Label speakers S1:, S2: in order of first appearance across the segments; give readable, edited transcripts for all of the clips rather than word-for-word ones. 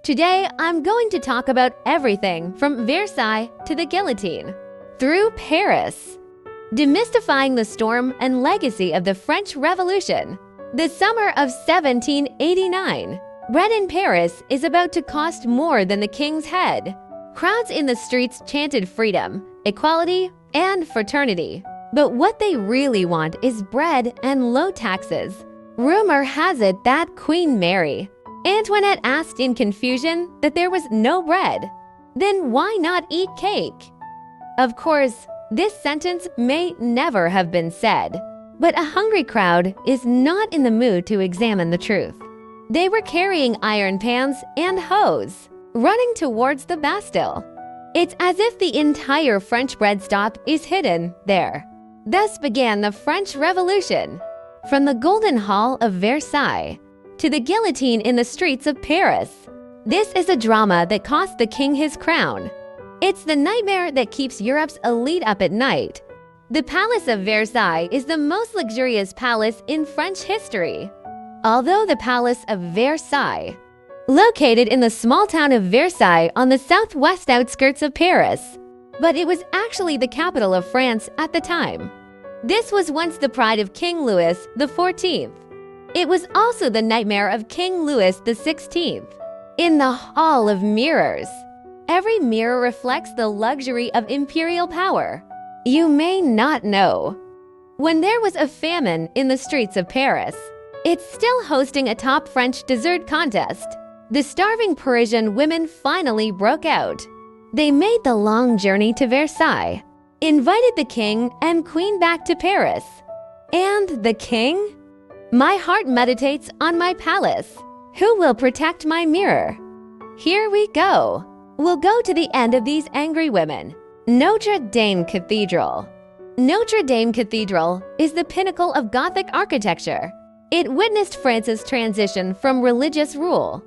S1: Today, I'm going to talk about everything from Versailles to the guillotine, through Paris, demystifying the storm and legacy of the French Revolution. The summer of 1789, bread in Paris is about to cost more than the king's head. Crowds in the streets chanted freedom, equality, and fraternity. But what they really want is bread and low taxes. Rumor has it that Queen Mary, Antoinette, asked in confusion that there was no bread. Then why not eat cake? Of course, this sentence may never have been said, but a hungry crowd is not in the mood to examine the truth. They were carrying iron pans and hoes, running towards the Bastille. It's as if the entire French bread stop is hidden there. Thus began the French Revolution, from the Golden Hall of Versailles to the guillotine in the streets of Paris. This is a drama that cost the king his crown. It's the nightmare that keeps Europe's elite up at night. The Palace of Versailles is the most luxurious palace in French history. Although the Palace of Versailles, located in the small town of Versailles on the southwest outskirts of Paris, but it was actually the capital of France at the time. This was once the pride of King Louis XIV. It was also the nightmare of King Louis XVI. In the Hall of Mirrors, every mirror reflects the luxury of imperial power. You may not know, when there was a famine in the streets of Paris, it's still hosting a top French dessert contest. The starving Parisian women finally broke out. They made the long journey to Versailles, invited the king and queen back to Paris. And the king? My heart meditates on my palace. Who will protect my mirror? Here we go. We'll go to the end of these angry women. Notre Dame Cathedral. Notre Dame Cathedral is the pinnacle of Gothic architecture. It witnessed France's transition from religious rule,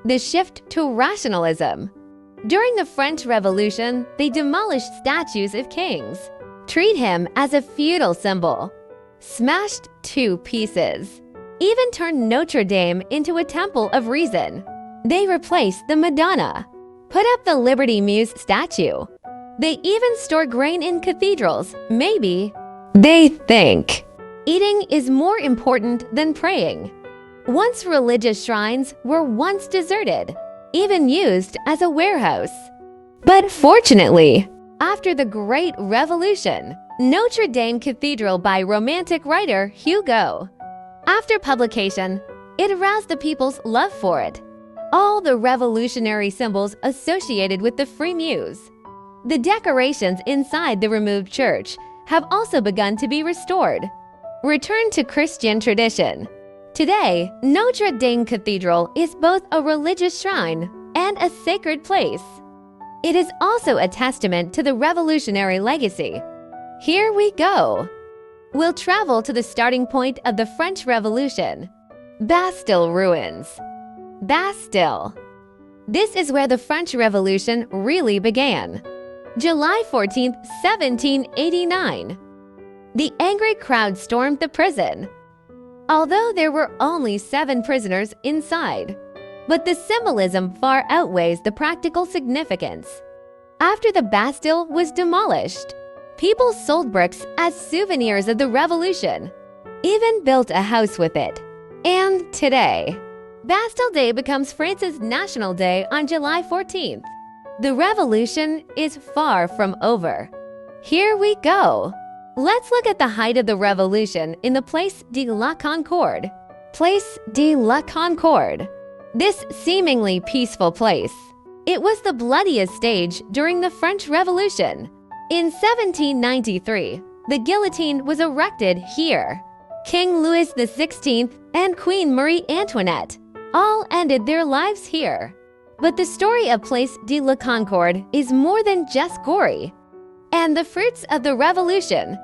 S1: the shift to rationalism. During the French Revolution, they demolished statues of kings, treat him as a feudal symbol, smashed to pieces, even turned Notre Dame into a temple of reason. They replaced the Madonna, put up the Liberty Muse statue. They even store grain in cathedrals. Maybe they think eating is more important than praying. Once religious shrines were once deserted, even used as a warehouse. But fortunately, after the Great Revolution, Notre Dame Cathedral by Romantic writer Hugo. After publication, it aroused the people's love for it. All the revolutionary symbols associated with the Free Muse. The decorations inside the removed church have also begun to be restored. Return to Christian tradition. Today, Notre Dame Cathedral is both a religious shrine and a sacred place. It is also a testament to the revolutionary legacy. Here we go. We'll travel to the starting point of the French Revolution, Bastille ruins. Bastille. This is where the French Revolution really began. July 14, 1789. The angry crowd stormed the prison, although there were only 7 prisoners inside. But the symbolism far outweighs the practical significance. After the Bastille was demolished, people sold bricks as souvenirs of the revolution, even built a house with it. And today, Bastille Day becomes France's national day on July 14th. The revolution is far from over. Here we go. Let's look at the height of the revolution in the Place de la Concorde. Place de la Concorde. This seemingly peaceful place. It was the bloodiest stage during the French Revolution. In 1793, the guillotine was erected here. King Louis XVI and Queen Marie Antoinette all ended their lives here. But the story of Place de la Concorde is more than just gory. And the fruits of the revolution.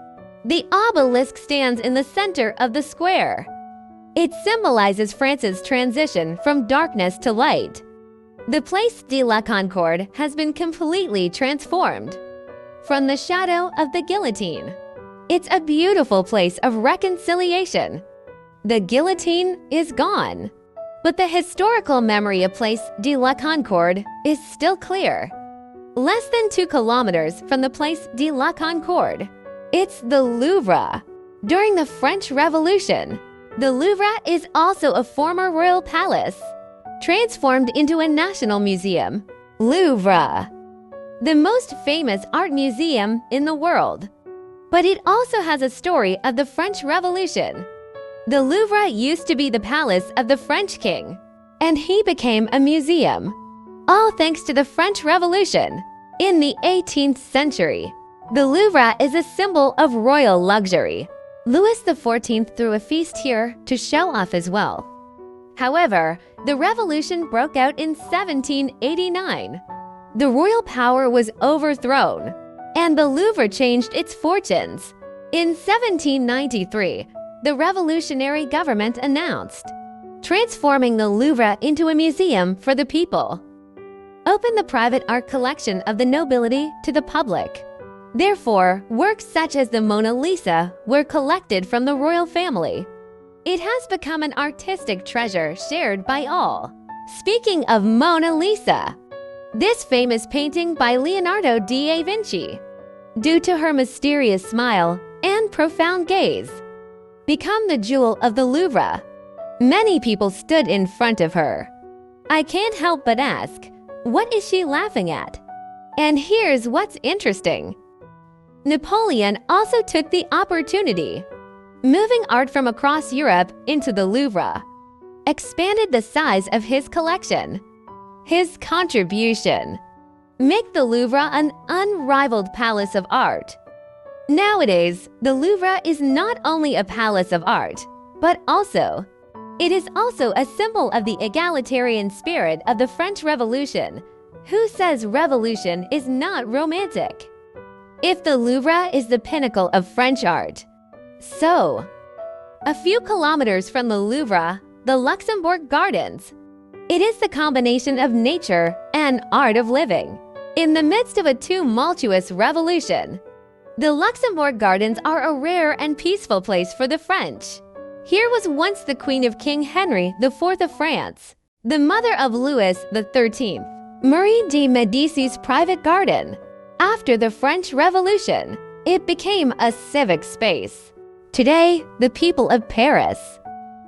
S1: The obelisk stands in the center of the square. It symbolizes France's transition from darkness to light. The Place de la Concorde has been completely transformed from the shadow of the guillotine. It's a beautiful place of reconciliation. The guillotine is gone, but the historical memory of Place de la Concorde is still clear. Less than 2 kilometers from the Place de la Concorde, it's the Louvre. During the French Revolution, the Louvre is also a former royal palace, transformed into a national museum, Louvre, the most famous art museum in the world. But it also has a story of the French Revolution. The Louvre used to be the palace of the French king, and he became a museum, all thanks to the French Revolution. In the 18th century, the Louvre is a symbol of royal luxury. Louis XIV threw a feast here to show off his wealth. However, the revolution broke out in 1789. The royal power was overthrown, and the Louvre changed its fortunes. In 1793, the revolutionary government announced, transforming the Louvre into a museum for the people. Open the private art collection of the nobility to the public. Therefore, works such as the Mona Lisa were collected from the royal family. It has become an artistic treasure shared by all. Speaking of Mona Lisa, this famous painting by Leonardo da Vinci, due to her mysterious smile and profound gaze, become the jewel of the Louvre. Many people stood in front of her. I can't help but ask, what is she laughing at? And here's what's interesting. Napoleon also took the opportunity, moving art from across Europe into the Louvre, expanded the size of his collection. His contribution make the Louvre an unrivaled palace of art. Nowadays, the Louvre is not only a palace of art, but it is also a symbol of the egalitarian spirit of the French Revolution. Who says revolution is not romantic? If the Louvre is the pinnacle of French art, so a few kilometers from the Louvre, the Luxembourg Gardens. It is the combination of nature and art of living. In the midst of a tumultuous revolution, the Luxembourg Gardens are a rare and peaceful place for the French. Here was once the queen of King Henry IV of France, the mother of Louis XIII, Marie de Medici's private garden. After the French Revolution, it became a civic space. Today, the people of Paris,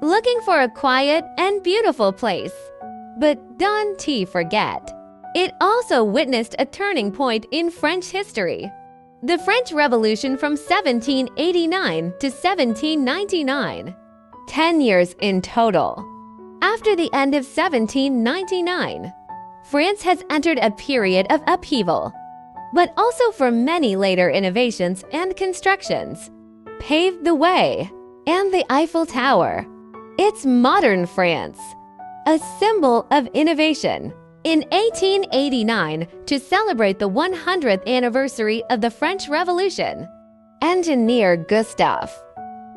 S1: looking for a quiet and beautiful place. But don't forget, it also witnessed a turning point in French history. The French Revolution from 1789 to 1799. 10 years in total. After the end of 1799, France has entered a period of upheaval, but also for many later innovations and constructions, paved the way, and the Eiffel Tower. It's modern France, a symbol of innovation. In 1889, to celebrate the 100th anniversary of the French Revolution, engineer Gustave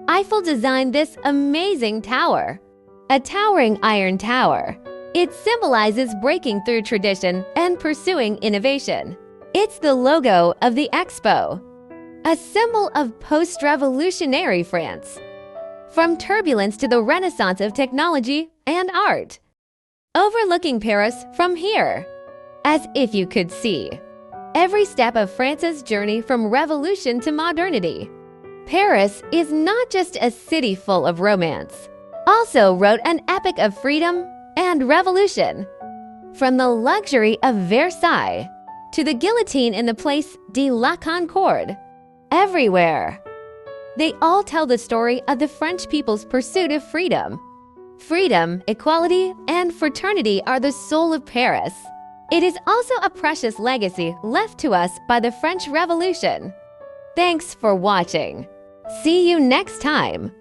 S1: Eiffel designed this amazing tower, a towering iron tower. It symbolizes breaking through tradition and pursuing innovation. It's the logo of the Expo, a symbol of post-revolutionary France. From turbulence to the renaissance of technology and art. Overlooking Paris from here, as if you could see every step of France's journey from revolution to modernity. Paris is not just a city full of romance, also wrote an epic of freedom and revolution. From the luxury of Versailles to the guillotine in the Place de la Concorde, everywhere, they all tell the story of the French people's pursuit of freedom. Freedom, equality, and fraternity are the soul of Paris. It is also a precious legacy left to us by the French Revolution. Thanks for watching. See you next time.